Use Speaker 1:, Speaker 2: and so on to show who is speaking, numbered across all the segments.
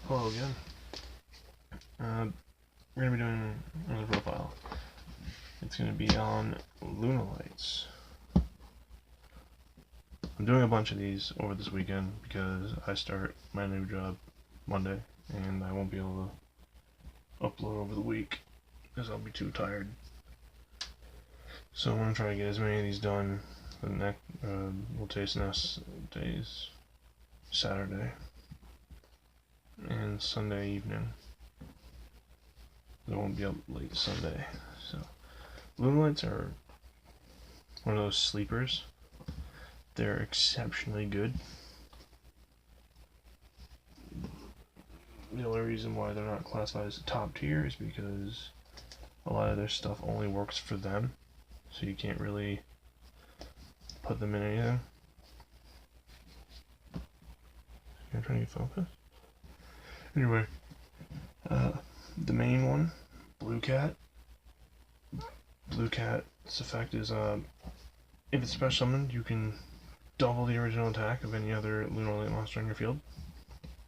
Speaker 1: Hello again. We're going to be doing another profile. It's going to be on Lunalights. I'm doing a bunch of these over this weekend because I start my new job Monday and I won't be able to upload over the week because I'll be too tired. So I'm going to try to get as many of these done the next, we'll taste next days, Saturday and Sunday evening. I won't be up late Sunday. So Lunalights are one of those sleepers. They're exceptionally good. The only reason why they're not classified as top tier is because a lot of their stuff only works for them, so you can't really put them in anything. I'm trying to get focus. Anyway, the main one, Blue Cat. Blue Cat's effect is if it's special summoned, you can double the original attack of any other Lunalight monster in your field,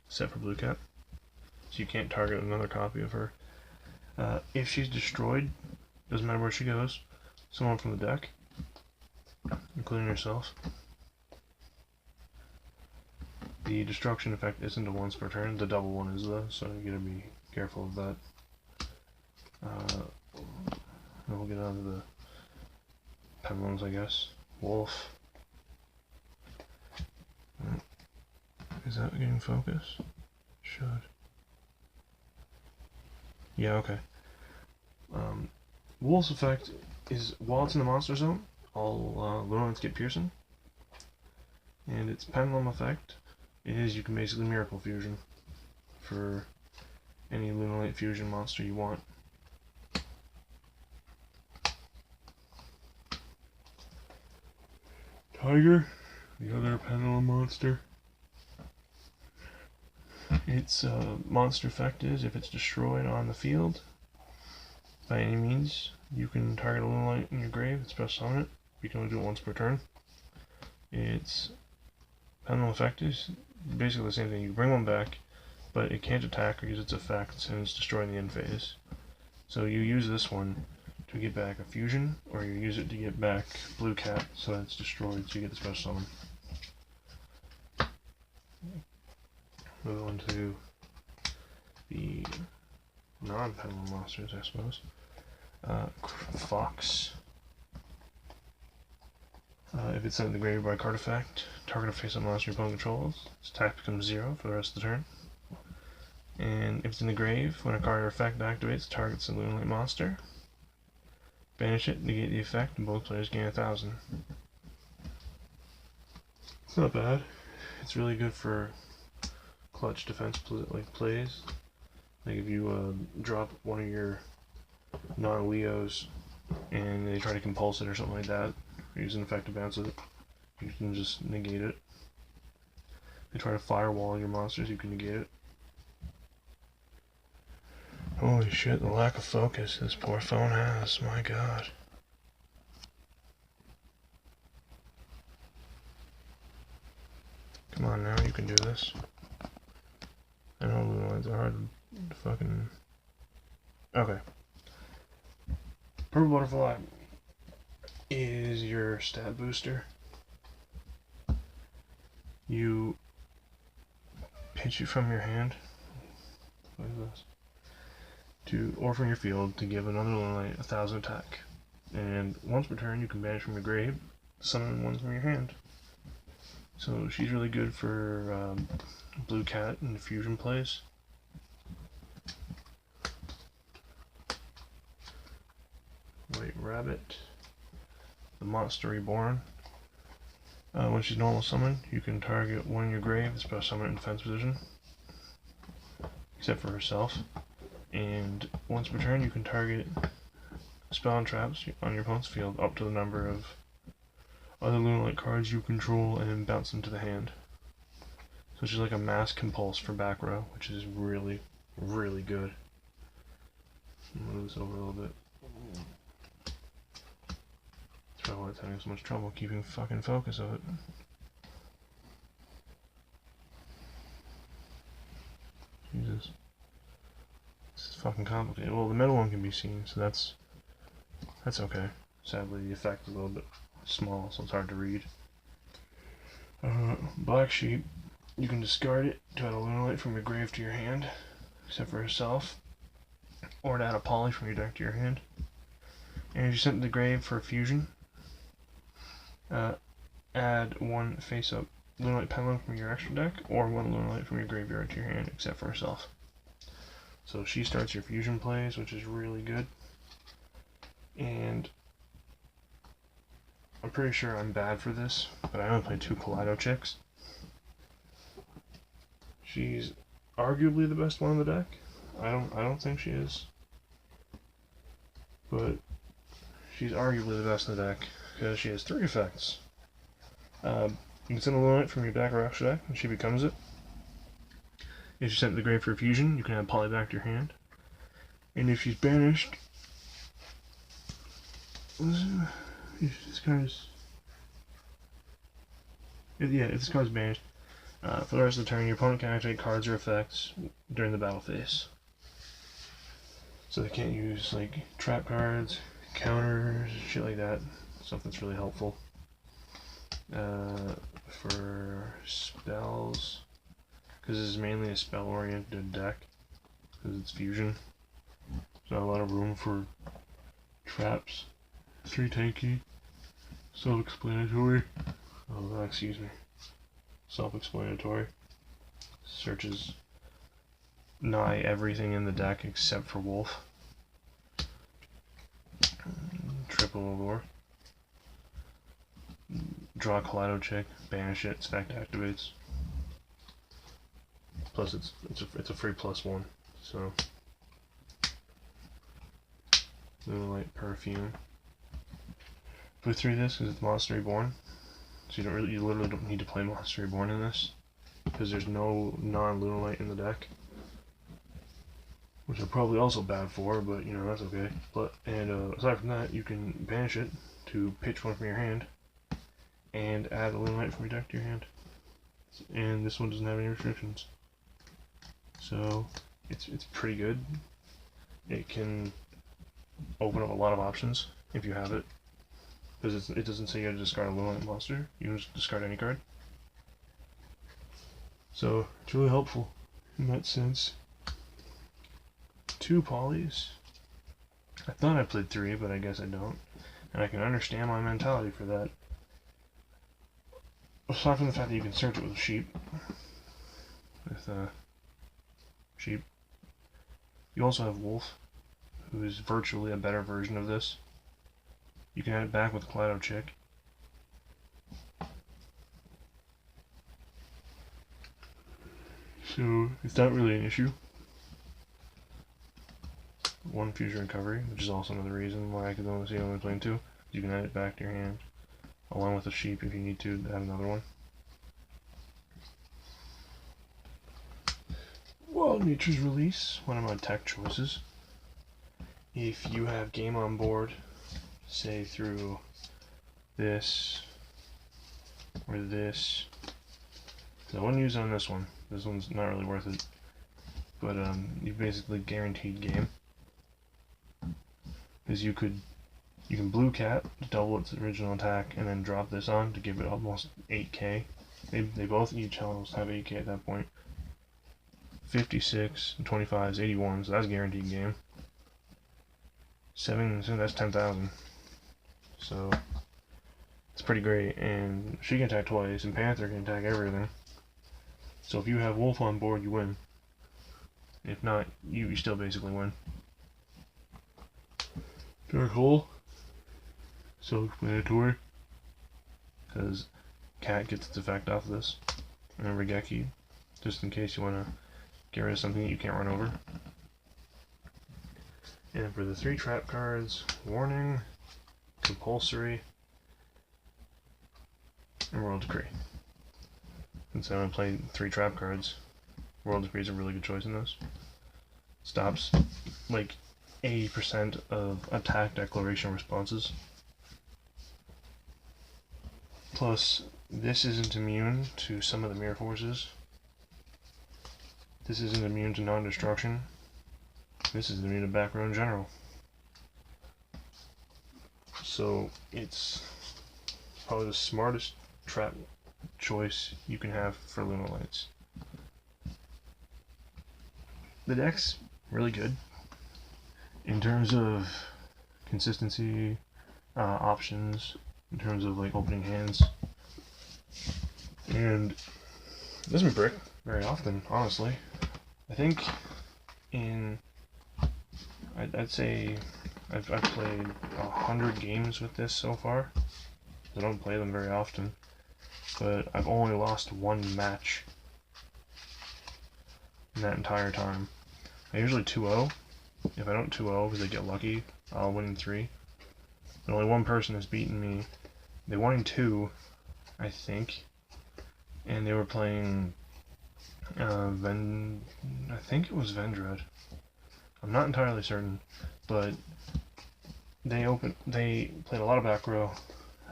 Speaker 1: except for Blue Cat. So you can't target another copy of her. If she's destroyed, doesn't matter where she goes, someone from the deck, including yourself. The destruction effect isn't a once per turn, the double one is though, so you gotta be careful of that. Then we'll get on to the pendulums, I guess. Wolf. Is that getting focus? Should. Yeah, okay. Wolf's effect is while it's in the monster zone, all Lunalights get piercing. And its pendulum effect is you can basically miracle fusion for any Lunalight fusion monster you want. Tiger, the other pendulum monster. Its monster effect is if it's destroyed on the field by any means, you can target a Lunalight in your grave and special summon it. You can only do it once per turn. Its pendulum effect is basically the same thing. You bring one back, but it can't attack or use its effects, and it's destroying the end phase. So you use this one to get back a fusion, or you use it to get back Blue Cat so that it's destroyed, so you get the special summon. Move on to the non-pendulum monsters, I suppose. Fox. If it's sent to the grave by card effect, target a face-up monster your opponent controls. Its attack becomes 0 for the rest of the turn. And if it's in the grave, when a card or effect activates, targets a Lunalight monster. Banish it, negate the effect, and both players gain 1,000. It's not bad. It's really good for clutch defense plays. Like if you drop one of your non-Leos and they try to compulse it or something like that, or use an effect to bounce it, you can just negate it. They try to firewall your monsters, you can negate it. Holy shit, the lack of focus this poor phone has, my god. Come on now, you can do this. I know Lunalights are hard to fucking... Okay. Purple Butterfly is your stat booster. You pitch it from your hand. What is this? Or from your field to give another Lunalight 1,000 attack. And once per turn you can banish from your grave, summon one from your hand. So she's really good for Blue Cat and fusion plays. White Rabbit, the Monster Reborn. When she's normal summoned, you can target one in your grave, special summon it in defense position, except for herself. And once per turn, you can target spell and traps on your opponent's field up to the number of other Lunalight cards you control and bounce them to the hand. So she's like a mass compulse for back row, which is really, really good. Move this over a little bit. That's probably why it's having so much trouble keeping fucking focus of it. Jesus. fucking complicated. Well, the middle one can be seen, so that's okay. Sadly, the effect is a little bit small, so it's hard to read. Black sheep, you can discard it to add a Lunalight from your grave to your hand, except for herself, or to add a poly from your deck to your hand. And if you sent to the grave for a fusion, add one face-up Lunalight pendulum from your extra deck, or one Lunalight from your graveyard to your hand, except for herself. So she starts your fusion plays, which is really good. And I'm pretty sure I'm bad for this, but I only played 2 Kaleido chicks. She's arguably the best one in the deck. I don't think she is, but she's arguably the best in the deck because she has 3 effects. You can send a Lunalight from your deck or extra deck, and she becomes it. If you sent to the grave for a fusion, you can add poly back to your hand. And if she's banished, if this card's banished, for the rest of the turn, your opponent can activate cards or effects during the battle phase. So they can't use like trap cards, counters, shit like that. Stuff that's really helpful. For spells, because this is mainly a spell-oriented deck, because it's fusion. There's not a lot of room for traps. 3 tanky, self-explanatory. Oh, excuse me. Self-explanatory. Searches nigh everything in the deck except for Wolf. Triple Allure. Draw a Kaleido chick, banish it, spect activates. Plus it's a free +1, so Lunalight Perfume. Put 3 of this because it's Monster Reborn. So you literally don't need to play Monster Reborn in this, because there's no non-Lunalight in the deck. Which I'm probably also bad for, but you know, that's okay. Aside from that, you can banish it to pitch one from your hand and add a Lunalight from your deck to your hand. And this one doesn't have any restrictions. So it's pretty good. It can open up a lot of options if you have it. Because it doesn't say you have to discard a Lunalight monster, you can just discard any card. So it's really helpful in that sense. 2 polys. I thought I played 3, but I guess I don't. And I can understand my mentality for that. Aside from the fact that you can search it with sheep. Sheep. You also have Wolf, who is virtually a better version of this. You can add it back with Kaleido chick. So it's not really an issue. 1 fusion recovery, which is also another reason why I could only playing 2. You can add it back to your hand, along with a sheep if you need to add another one. Wild Nature's Release, one of my tech choices. If you have game on board, say through this or this, I wouldn't use it on this one. This one's not really worth it. But you basically guaranteed game. Because you can blue cat to double its original attack and then drop this on to give it almost 8k. They both each almost have 8k at that point. 56 and 25 is 81, so that's guaranteed game. 7, so that's 10,000. So it's pretty great, and she can attack twice, and Panther can attack everything. So if you have Wolf on board, you win. If not, you still basically win. Dark Hole. Self-explanatory. Because Cat gets its effect off of this. And Regeki. Just in case you want to get rid of something that you can't run over. And for the 3 trap cards, Warning, Compulsory, and World Decree. Since I'm going to play 3 trap cards, World Decree is a really good choice in this. Stops like 80% of attack declaration responses. Plus, this isn't immune to some of the mirror forces. This isn't immune to non-destruction. this is going to be the back row in general. So it's probably the smartest trap choice you can have for Lunalights. The deck's really good in terms of consistency, options, in terms of like opening hands, and it doesn't brick very often, honestly. I think I'd say I've played 100 games with this so far. I don't play them very often, but I've only lost one match in that entire time. I usually 2-0. If I don't 2-0 because I get lucky, I'll win in 3. But only one person has beaten me. They won in 2, I think, and they were playing I think it was Vendred. I'm not entirely certain, but they played a lot of back row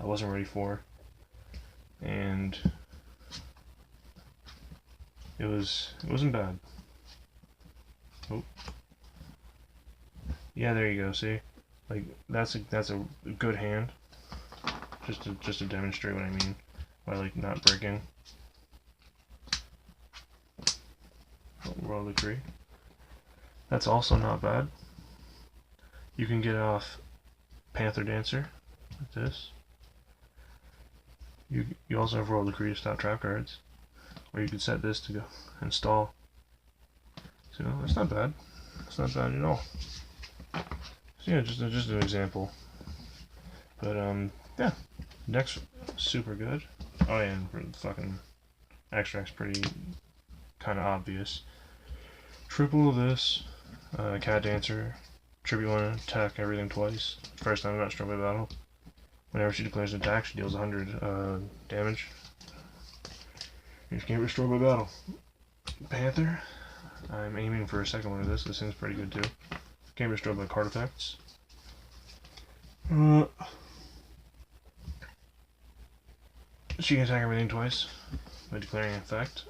Speaker 1: I wasn't ready for, and it wasn't bad. Oh. Yeah, there you go, see? Like that's a good hand. Just to demonstrate what I mean by like not breaking. Roll the tree. That's also not bad. You can get off Panther Dancer like this. You also have Roll the Tree to stop trap cards. Or you could set this to go install. So that's not bad. It's not bad at all. So yeah, just an example. But yeah, deck's super good. Oh yeah, and fucking extract's pretty kind of obvious. Triple of this, Cat Dancer, tribute 1, attack everything twice. First time not struck by battle. Whenever she declares an attack, she deals 100 damage. You can't be destroyed by battle. Panther, I'm aiming for a second one of this. This seems pretty good too. Can't be destroyed by card effects. She can attack everything twice by declaring an effect.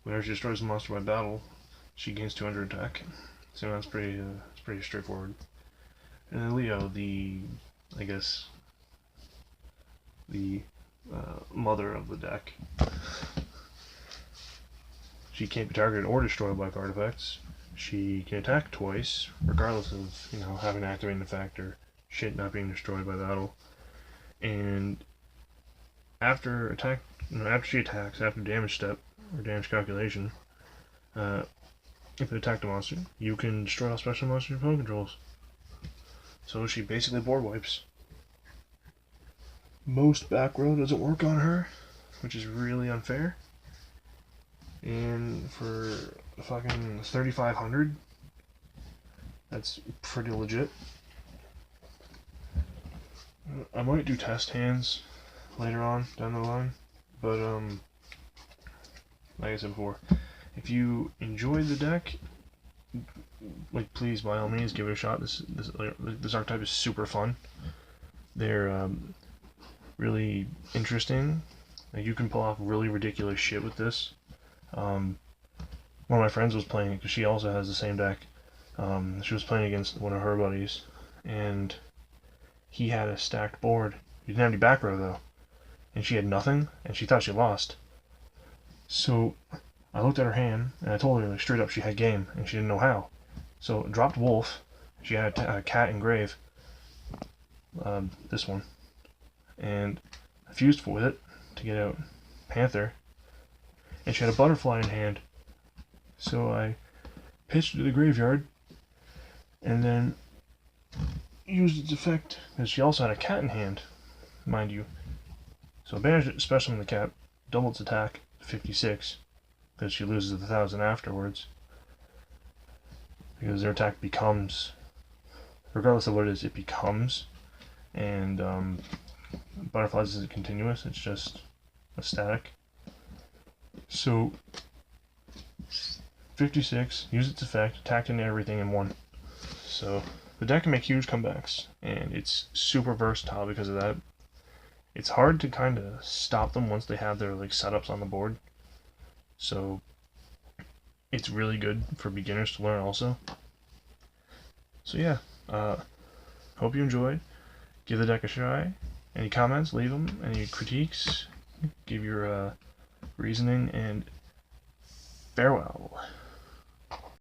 Speaker 1: Whenever she destroys a monster by battle, she gains 200 attack. So that's pretty straightforward. And then Leo, I guess the mother of the deck. She can't be targeted or destroyed by card effects. She can attack twice, regardless of having to activate an effect or shit not being destroyed by battle. And after she attacks, after damage step or damage calculation, if it attacked a monster, you can destroy all special monsters your opponent controls. So she basically board wipes. Most back row doesn't work on her, which is really unfair. And for fucking 3,500, that's pretty legit. I might do test hands later on down the line, but like I said before, if you enjoyed the deck, like please by all means give it a shot. This archetype is super fun. They're really interesting. Like, you can pull off really ridiculous shit with this. One of my friends was playing it because she also has the same deck. She was playing against one of her buddies, and he had a stacked board. He didn't have any back row though, and she had nothing, and she thought she lost. So I looked at her hand, and I told her like, straight up she had game, and she didn't know how. So dropped Wolf. She had a cat and grave. This one, and I fused with it to get out Panther, and she had a butterfly in hand. So I pitched to the graveyard, and then used its effect because she also had a cat in hand, mind you. So I banished it, special in the cat, doubled its attack to 56 because she loses 1,000 afterwards. Because their attack becomes, regardless of what it is, it becomes. And Butterflies isn't continuous, it's just a static. So 56, use its effect, attacked into everything and won. So the deck can make huge comebacks, and it's super versatile because of that. It's hard to kind of stop them once they have their like setups on the board. So it's really good for beginners to learn also. So yeah, hope you enjoyed. Give the deck a try. Any comments, leave them. Any critiques, give your reasoning, and farewell.